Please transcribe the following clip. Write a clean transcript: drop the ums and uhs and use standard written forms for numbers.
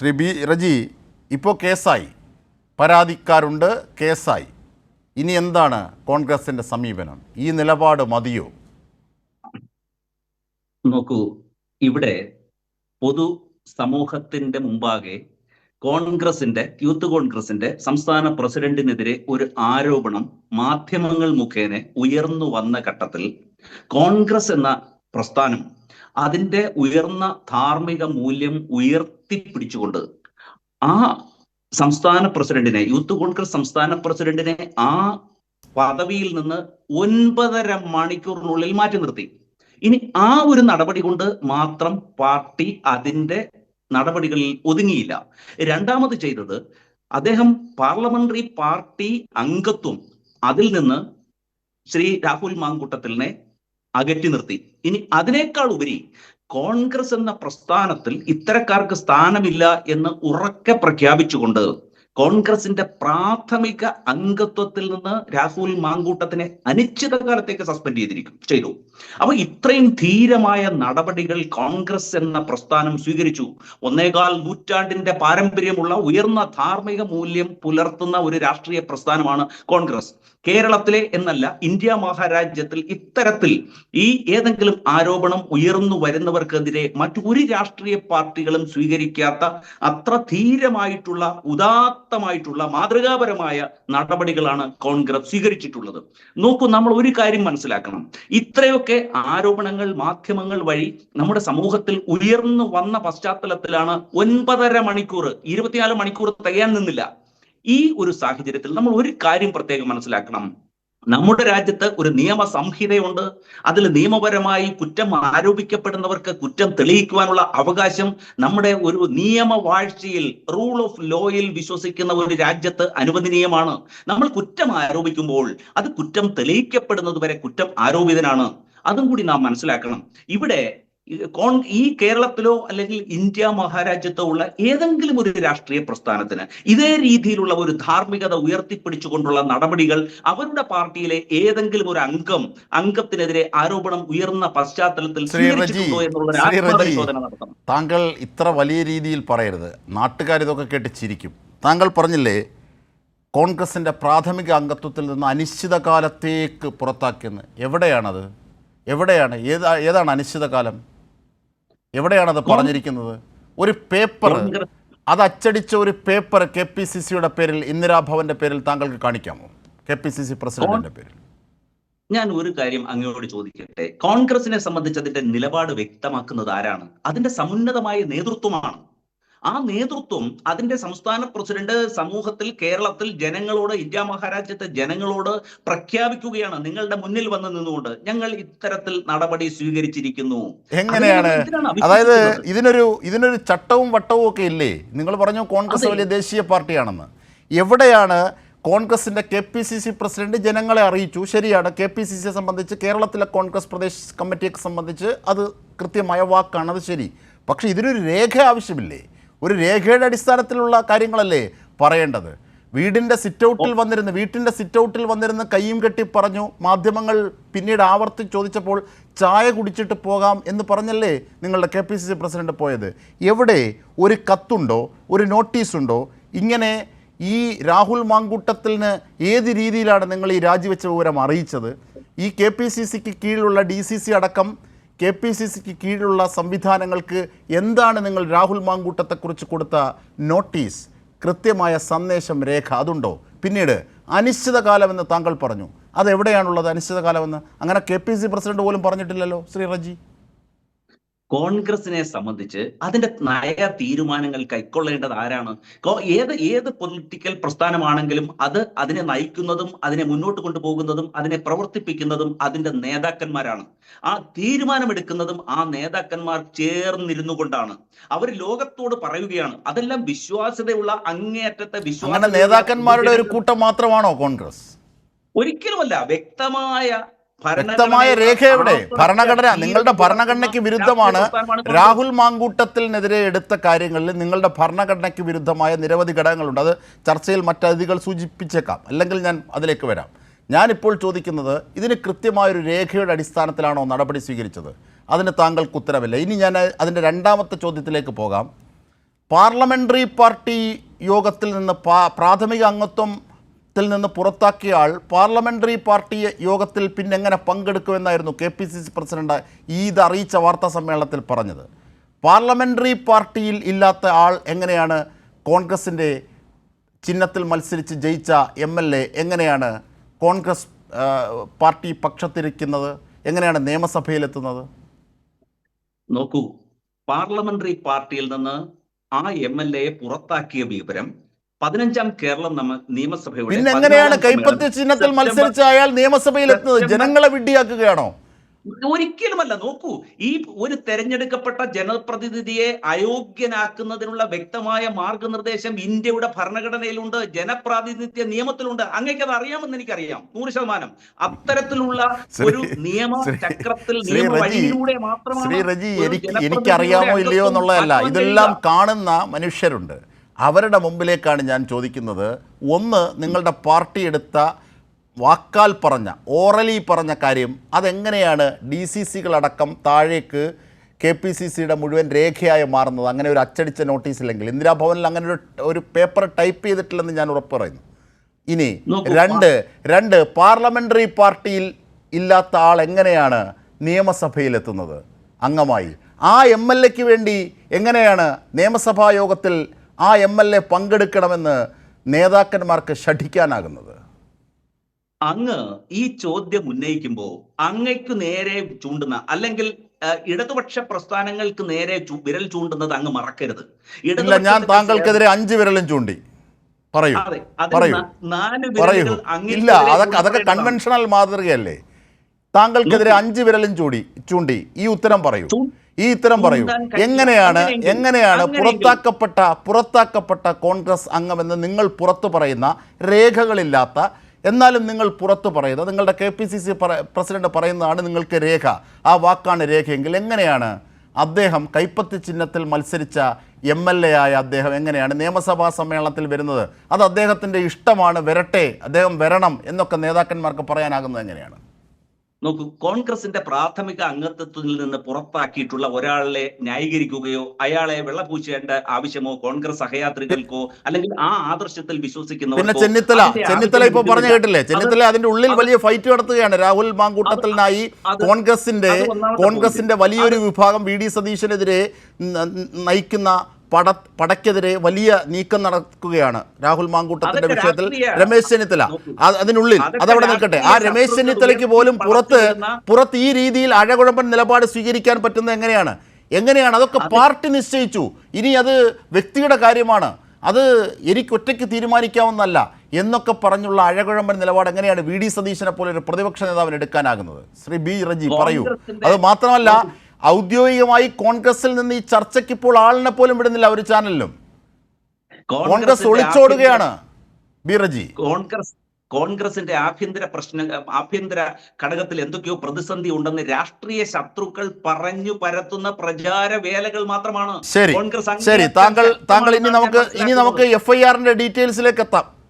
Shri B Reji, ഇപ്പോൾ കേസായി, പരാതിക്കാരുണ്ട്, കേസായി. ഇനി എന്താണ് കോൺഗ്രസിൻ്റെ സമീപനം? ഈ നിലപാട് മതിയോ? നോക്കൂ, ഇവിടെ പൊതു സമൂഹത്തിന്റെ മുമ്പാകെ യൂത്ത് കോൺഗ്രസിന്റെ സംസ്ഥാന പ്രസിഡന്റിനെതിരെ ഒരു ആരോപണം മാധ്യമങ്ങൾ മുഖേന ഉയർന്നു വന്ന ഘട്ടത്തിൽ കോൺഗ്രസ് എന്ന പ്രസ്ഥാനം അതിന്റെ ഉയർന്ന ധാർമ്മിക മൂല്യം ഉയർത്തിപ്പിടിച്ചുകൊണ്ട് ആ യൂത്ത് കോൺഗ്രസ് സംസ്ഥാന പ്രസിഡന്റിനെ ആ പദവിയിൽ നിന്ന് 9.5 മണിക്കൂറിനുള്ളിൽ മാറ്റി നിർത്തി. ഇനി ആ ഒരു നടപടി കൊണ്ട് മാത്രം പാർട്ടി അതിന്റെ നടപടികളിൽ ഒതുങ്ങിയില്ല. രണ്ടാമത് ചെയ്തത്, അദ്ദേഹം പാർലമെന്ററി പാർട്ടി അംഗത്വം അതിൽ നിന്ന് ശ്രീ രാഹുൽ മാങ്കൂട്ടത്തിലിനെ അകറ്റി നിർത്തി. ഇനി അതിനേക്കാൾ ഉപരി കോൺഗ്രസ് എന്ന പ്രസ്ഥാനത്തിൽ ഇത്തരക്കാർക്ക് സ്ഥാനമില്ല എന്ന് ഉറക്കെ പ്രഖ്യാപിച്ചുകൊണ്ട് കോൺഗ്രസിന്റെ പ്രാഥമിക അംഗത്വത്തിൽ നിന്ന് രാഹുൽ മാങ്കൂട്ടത്തിനെ അനിശ്ചിതകാലത്തേക്ക് സസ്പെൻഡ് ചെയ്തു. അപ്പൊ ഇത്രയും ധീരമായ നടപടികൾ കോൺഗ്രസ് എന്ന പ്രസ്ഥാനം സ്വീകരിച്ചു. 1.25 നൂറ്റാണ്ടിന്റെ പാരമ്പര്യമുള്ള ഉയർന്ന ധാർമ്മിക മൂല്യം പുലർത്തുന്ന ഒരു രാഷ്ട്രീയ പ്രസ്ഥാനമാണ് കോൺഗ്രസ്. കേരളത്തിലെ എന്നല്ല, ഇന്ത്യ മഹാരാജ്യത്തിൽ ഇത്തരത്തിൽ ഈ ഏതെങ്കിലും ആരോപണം ഉയർന്നു വരുന്നവർക്കെതിരെ മറ്റൊരു രാഷ്ട്രീയ പാർട്ടികളും സ്വീകരിക്കാത്ത അത്ര ധീരമായിട്ടുള്ള ഉദാത്തമായിട്ടുള്ള മാതൃകാപരമായ നടപടികളാണ് കോൺഗ്രസ് സ്വീകരിച്ചിട്ടുള്ളത്. നോക്കൂ, നമ്മൾ ഒരു കാര്യം മനസ്സിലാക്കണം. ഇത്രയൊക്കെ ആരോപണങ്ങൾ മാധ്യമങ്ങൾ വഴി നമ്മുടെ സമൂഹത്തിൽ ഉയർന്നു വന്ന പശ്ചാത്തലത്തിലാണ് 9.5 മണിക്കൂർ 24 മണിക്കൂർ തികയാൻ നിന്നില്ല. ഈ ഒരു സാഹചര്യത്തിൽ നമ്മൾ ഒരു കാര്യം പ്രത്യേകം മനസ്സിലാക്കണം. നമ്മുടെ രാജ്യത്ത് ഒരു നിയമ സംഹിതയുണ്ട്. അതിൽ നിയമപരമായി കുറ്റം ആരോപിക്കപ്പെടുന്നവർക്ക് കുറ്റം തെളിയിക്കുവാനുള്ള അവകാശം നമ്മുടെ ഒരു നിയമവാഴ്ചയിൽ, റൂൾ ഓഫ് ലോയിൽ വിശ്വസിക്കുന്ന ഒരു രാജ്യത്ത് അനുവദനീയമാണ്. നമ്മൾ കുറ്റം ആരോപിക്കുമ്പോൾ അത് കുറ്റം തെളിയിക്കപ്പെടുന്നത് വരെ കുറ്റം ആരോപിതനാണ്. അതും കൂടി നാം മനസ്സിലാക്കണം. ഇവിടെ ഈ കേരളത്തിലോ അല്ലെങ്കിൽ ഇന്ത്യ മഹാരാജ്യത്തോ ഉള്ള ഏതെങ്കിലും ഒരു രാഷ്ട്രീയ പ്രസ്ഥാനത്തിന് ഇതേ രീതിയിലുള്ള ഒരു ധാർമ്മികത ഉയർത്തിപ്പിടിച്ചുകൊണ്ടുള്ള നടപടികൾ അവരുടെ പാർട്ടിയിലെ ഏതെങ്കിലും ഒരു അംഗത്തിനെതിരെ ആരോപണം ഉയർന്ന പശ്ചാത്തലത്തിൽ സ്വീകരിച്ചിട്ടുണ്ടോ എന്നുള്ള ആത്മപരിശോധന നടത്തണം. താങ്കൾ ഇത്ര വലിയ രീതിയിൽ പറയരുത്, നാട്ടുകാരിതൊക്കെ കേട്ട് ചിരിക്കും. താങ്കൾ പറഞ്ഞില്ലേ, കോൺഗ്രസിൻ്റെ പ്രാഥമിക അംഗത്വത്തിൽ നിന്ന് അനിശ്ചിതകാലത്തേക്ക് പുറത്താക്കിയെന്ന്. എവിടെയാണത്? ഏതാണ് അനിശ്ചിതകാലം? എവിടെയാണത് പറഞ്ഞിരിക്കുന്നത്? ഒരു പേപ്പർ, അത് അച്ചടിച്ച ഒരു പേപ്പർ KPCCയുടെ പേരിൽ, ഇന്ദിരാഭവന്റെ പേരിൽ താങ്കൾക്ക് കാണിക്കാമോ? KPCC പ്രസിഡന്റിന്റെ പേരിൽ. ഞാൻ ഒരു കാര്യം അങ്ങയോട് ചോദിക്കട്ടെ. കോൺഗ്രസിനെ സംബന്ധിച്ച് അതിന്റെ നിലപാട് വ്യക്തമാക്കുന്നത് ആരാണ്? അതിന്റെ സമുന്നതമായ നേതൃത്വമാണ്. ആ നേതൃത്വം അതിന്റെ സംസ്ഥാന പ്രസിഡന്റ് സമൂഹത്തിൽ, കേരളത്തിൽ ജനങ്ങളോട്, ഇന്ത്യ മഹാരാജ്യത്തെ ജനങ്ങളോട് പ്രഖ്യാപിക്കുകയാണ്, നിങ്ങളുടെ മുന്നിൽ വന്ന് നിന്നുകൊണ്ട് ഞങ്ങൾ ഇത്തരത്തിൽ നടപടി സ്വീകരിച്ചിരിക്കുന്നു. എങ്ങനെയാണ്? അതായത് ഇതിനൊരു ചട്ടവും വട്ടവും ഒക്കെ ഇല്ലേ? നിങ്ങൾ പറഞ്ഞു കോൺഗ്രസ് വലിയ ദേശീയ പാർട്ടിയാണെന്ന്. എവിടെയാണ് കോൺഗ്രസിന്റെ KPCC പ്രസിഡന്റ് ജനങ്ങളെ അറിയിച്ചു? ശരിയാണ്, KPCCയെ സംബന്ധിച്ച്, കേരളത്തിലെ കോൺഗ്രസ് പ്രദേശ് കമ്മിറ്റിയെ സംബന്ധിച്ച് അത് കൃത്യമായ വാക്കാണ്, അത് ശരി. പക്ഷെ ഇതിനൊരു രേഖ ആവശ്യമില്ലേ? ഒരു രേഖയുടെ അടിസ്ഥാനത്തിലുള്ള കാര്യങ്ങളല്ലേ പറയേണ്ടത്? വീട്ടിൻ്റെ സിറ്റൗട്ടിൽ വന്നിരുന്ന് കയ്യും കെട്ടി പറഞ്ഞു. മാധ്യമങ്ങൾ പിന്നീട് ആവർത്തിച്ച് ചോദിച്ചപ്പോൾ ചായ കുടിച്ചിട്ട് പോകാം എന്ന് പറഞ്ഞല്ലേ നിങ്ങളുടെ KPCC പ്രസിഡന്റ് പോയത്? എവിടെ ഒരു കത്തുണ്ടോ, ഒരു നോട്ടീസുണ്ടോ? ഇങ്ങനെ ഈ രാഹുൽ മാങ്കൂട്ടത്തിന് ഏത് രീതിയിലാണ് നിങ്ങൾ ഈ രാജിവെച്ച വിവരം അറിയിച്ചത്? ഈ KPCCക്ക് കീഴിലുള്ള DCC അടക്കം KPCCക്ക് കീഴിലുള്ള സംവിധാനങ്ങൾക്ക് എന്താണ് നിങ്ങൾ രാഹുൽ മാങ്കൂട്ടത്തെക്കുറിച്ച് കൊടുത്ത നോട്ടീസ്, കൃത്യമായ സന്ദേശം, രേഖ അതുണ്ടോ? പിന്നീട് അനിശ്ചിതകാലമെന്ന് താങ്കൾ പറഞ്ഞു. അതെവിടെയാണുള്ളത് അനിശ്ചിതകാലമെന്ന്? അങ്ങനെ KPCC പ്രസിഡന്റ് പോലും പറഞ്ഞിട്ടില്ലല്ലോ ശ്രീ റജി. കോൺഗ്രസിനെ സംബന്ധിച്ച് അതിന്റെ നയ തീരുമാനങ്ങൾ കൈക്കൊള്ളേണ്ടത് ആരാണ്? ഏത് പൊളിറ്റിക്കൽ പ്രസ്ഥാനമാണെങ്കിലും അതിനെ നയിക്കുന്നതും അതിനെ മുന്നോട്ട് കൊണ്ടുപോകുന്നതും അതിനെ പ്രവർത്തിപ്പിക്കുന്നതും അതിന്റെ നേതാക്കന്മാരാണ്. ആ തീരുമാനമെടുക്കുന്നതും ആ നേതാക്കന്മാർ ചേർന്നിരുന്നു കൊണ്ടാണ്. അവർ ലോകത്തോട് പറയുകയാണ്. അതെല്ലാം വിശ്വാസ്യതയുള്ള, അങ്ങേയറ്റത്തെ വിശ്വാസ നേതാക്കന്മാരുടെ ഒരു കൂട്ടം മാത്രമാണോ കോൺഗ്രസ്? ഒരിക്കലുമല്ല. വ്യക്തമായ രേഖ എവിടെ? ഭരണഘടന, നിങ്ങളുടെ ഭരണഘടനയ്ക്ക് വിരുദ്ധമാണ്. രാഹുൽ മാങ്കൂട്ടത്തിനെതിരെ എടുത്ത കാര്യങ്ങളിൽ നിങ്ങളുടെ ഭരണഘടനയ്ക്ക് വിരുദ്ധമായ നിരവധി ഘടകങ്ങളുണ്ട്. അത് ചർച്ചയിൽ മറ്റതിഥികൾ സൂചിപ്പിച്ചേക്കാം, അല്ലെങ്കിൽ ഞാൻ അതിലേക്ക് വരാം. ഞാനിപ്പോൾ ചോദിക്കുന്നത്, ഇതിന് കൃത്യമായൊരു രേഖയുടെ അടിസ്ഥാനത്തിലാണോ നടപടി സ്വീകരിച്ചത്? അതിന് താങ്കൾക്ക് ഉത്തരവില്ല. ഇനി ഞാൻ അതിൻ്റെ രണ്ടാമത്തെ ചോദ്യത്തിലേക്ക് പോകാം. പാർലമെൻ്ററി പാർട്ടി യോഗത്തിൽ നിന്ന് പ്രാഥമിക അംഗത്വത്തിൽ നിന്ന് പുറത്താക്കിയ ആൾ പാർലമെൻ്ററി പാർട്ടി യോഗത്തിൽ പിന്നെ എങ്ങനെ പങ്കെടുക്കുമെന്നായിരുന്നു KPCC പ്രസിഡന്റ് ഇത് അറിയിച്ച വാർത്താ സമ്മേളനത്തിൽ പറഞ്ഞത്. പാർലമെൻ്ററി പാർട്ടിയിൽ ഇല്ലാത്ത ആൾ എങ്ങനെയാണ് കോൺഗ്രസിൻ്റെ ചിഹ്നത്തിൽ മത്സരിച്ച് ജയിച്ച MLA എങ്ങനെയാണ് കോൺഗ്രസ് പാർട്ടി പക്ഷത്തിരിക്കുന്നത്, എങ്ങനെയാണ് നിയമസഭയിലെത്തുന്നത്? നോക്കൂ, പാർലമെന്ററി പാർട്ടിയിൽ നിന്ന് ആ MLA പുറത്താക്കിയ വിവരം 15ാം കേരളം നിയമസഭയുടെ പിന്നെ എങ്ങനെയാണ് കൈപ്പത്തി ചിഹ്നത്തിൽ മത്സരിച്ച അയാൾ നിയമസഭയിലെത്തുന്നത്? ജനങ്ങളെ വിഡ്ഢിയാക്കുകയാണോ? ഒരിക്കലുമല്ല. നോക്കൂ, ഈ ഒരു തെരഞ്ഞെടുക്കപ്പെട്ട ജനപ്രതിനിധിയെ അയോഗ്യനാക്കുന്നതിനുള്ള വ്യക്തമായ മാർഗനിർദ്ദേശം ഇന്ത്യയുടെ ഭരണഘടനയിലുണ്ട്, ജനപ്രാതിനിധ്യ നിയമത്തിലുണ്ട്. അങ്ങേക്ക് അത് അറിയാമെന്ന് എനിക്കറിയാം 100%. അത്തരത്തിലുള്ള ഒരു നിയമ ചക്രത്തിൽ നിയമ വഴിയിലൂടെ മാത്രമാണ്. എനിക്കറിയാമോ ഇല്ലയോ എന്നുള്ളതല്ല, ഇതെല്ലാം കാണുന്ന മനുഷ്യരുണ്ട്, അവരുടെ മുമ്പിലേക്കാണ് ഞാൻ ചോദിക്കുന്നത്. ഒന്ന്, നിങ്ങളുടെ പാർട്ടി എടുത്ത വാക്കാൽ പറഞ്ഞ ഓറലി പറഞ്ഞ കാര്യം അതെങ്ങനെയാണ് DCCകളടക്കം താഴേക്ക് KPCCയുടെ മുഴുവൻ രേഖയായി മാറുന്നത്? അങ്ങനെ ഒരു അച്ചടിച്ച നോട്ടീസില്ലെങ്കിൽ ഇന്ദിരാഭവനിൽ അങ്ങനെ ഒരു പേപ്പർ ടൈപ്പ് ചെയ്തിട്ടില്ലെന്ന് ഞാൻ ഉറപ്പ് പറയുന്നു. ഇനി രണ്ട് പാർലമെൻ്ററി പാർട്ടിയിൽ ഇല്ലാത്ത ആൾ എങ്ങനെയാണ് നിയമസഭയിലെത്തുന്നത് അംഗമായി? ആ MLAക്ക് വേണ്ടി എങ്ങനെയാണ് നിയമസഭാ യോഗത്തിൽ ആ MLA പങ്കെടുക്കണമെന്ന് നേതാക്കന്മാർക്ക് ശഠിക്കാനാകുന്നത്? അങ്ങ് ഈ ചോദ്യം ഉന്നയിക്കുമ്പോൾ അങ്ങയ്ക്ക് നേരെ ചൂണ്ടുന്ന, അല്ലെങ്കിൽ ഇടതുപക്ഷ പ്രസ്ഥാനങ്ങൾക്ക് നേരെ വിരൽ ചൂണ്ടുന്നത് അങ്ങ് മറക്കരുത്. ഇല്ല, ഞാൻ താങ്കൾക്കെതിരെ 5 വിരലും ചൂണ്ടി. പറയൂ. ഇല്ല, അതൊക്കെ കൺവെൻഷണൽ മാതൃകയല്ലേ? താങ്കൾക്കെതിരെ 5 വിരലും ചൂണ്ടി. ഈ ഉത്തരം പറയൂ. എങ്ങനെയാണ് പുറത്താക്കപ്പെട്ട കോൺഗ്രസ് അംഗമെന്ന് നിങ്ങൾ പുറത്തു പറയുന്ന, രേഖകളില്ലാത്ത, എന്നാലും നിങ്ങൾ പുറത്തു പറയുന്നത്, നിങ്ങളുടെ KPCC പ്രസിഡന്റ് പറയുന്നതാണ് നിങ്ങൾക്ക് രേഖ, ആ വാക്കാണ് രേഖയെങ്കിൽ എങ്ങനെയാണ് അദ്ദേഹം കൈപ്പത്തി ചിഹ്നത്തിൽ മത്സരിച്ച MLA ആയ അദ്ദേഹം എങ്ങനെയാണ് നിയമസഭാ സമ്മേളനത്തിൽ വരുന്നത്? അത് അദ്ദേഹത്തിൻ്റെ ഇഷ്ടമാണ്, വരട്ടെ, അദ്ദേഹം വരണം എന്നൊക്കെ നേതാക്കന്മാർക്ക് പറയാനാകുന്നത് എങ്ങനെയാണ്? നോക്കൂ, കോൺഗ്രസിന്റെ പ്രാഥമിക അംഗത്വത്തിൽ നിന്ന് പുറത്താക്കിയിട്ടുള്ള ഒരാളെ ന്യായീകരിക്കുകയോ അയാളെ വെള്ളപൂശേണ്ട ആവശ്യമോ കോൺഗ്രസ് സഹയാത്രികൾക്കോ അല്ലെങ്കിൽ ആ ആദർശത്തിൽ വിശ്വസിക്കുന്നവർക്കോ. പിന്നെ ചെന്നിത്തല ഇപ്പൊ പറഞ്ഞു കേട്ടില്ലേ, ചെന്നിത്തല അതിന്റെ ഉള്ളിൽ വലിയ ഫൈറ്റ് നടത്തുകയാണ്. രാഹുൽ മാങ്കൂട്ടത്തിനായി കോൺഗ്രസിന്റെ വലിയൊരു വിഭാഗം VD സതീശനെതിരെ നയിക്കുന്ന പടക്കെതിരെ വലിയ നീക്കം നടക്കുകയാണ്. രാഹുൽ മാങ്കൂട്ടത്തിന്റെ വിഷയത്തിൽ രമേശ് ചെന്നിത്തല അതിനുള്ളിൽ, അതവിടെ നിൽക്കട്ടെ, ആ രമേശ് ചെന്നിത്തലയ്ക്ക് പോലും പുറത്ത് ഈ രീതിയിൽ അഴകുഴമ്പൻ നിലപാട് സ്വീകരിക്കാൻ പറ്റുന്നത് എങ്ങനെയാണ്? അതൊക്കെ പാർട്ടി നിശ്ചയിച്ചു. ഇനി അത് വ്യക്തിയുടെ കാര്യമാണ്, അത് എനിക്കൊറ്റയ്ക്ക് തീരുമാനിക്കാവുന്നതല്ല എന്നൊക്കെ പറഞ്ഞുള്ള അഴകുഴമ്പൻ നിലപാട് എങ്ങനെയാണ് VD സതീശനെ പോലെ ഒരു പ്രതിപക്ഷ നേതാവിന് എടുക്കാനാകുന്നത്? ശ്രീ B. റജി പറയൂ. അത് മാത്രമല്ല, ഔദ്യോഗികമായി കോൺഗ്രസിൽ നിന്ന് ഈ ചർച്ചയ്ക്ക് ഇപ്പോൾ ആളിനെ പോലും വിടുന്നില്ല ഒരു ചാനലിലും. കോൺഗ്രസ് ഒളിച്ചോടുകയാണ്. B. റജി, കോൺഗ്രസിന്റെ ആഭ്യന്തര ഘടകത്തിൽ എന്തൊക്കെയോ പ്രതിസന്ധി ഉണ്ടെന്ന് രാഷ്ട്രീയ ശത്രുക്കൾ പറഞ്ഞു പരത്തുന്ന പ്രചാര വേലകൾ മാത്രമാണ്. ശരി, താങ്കൾ ഇനി നമുക്ക് FIRന്റെ ഡീറ്റെയിൽസിലേക്ക് എത്താം.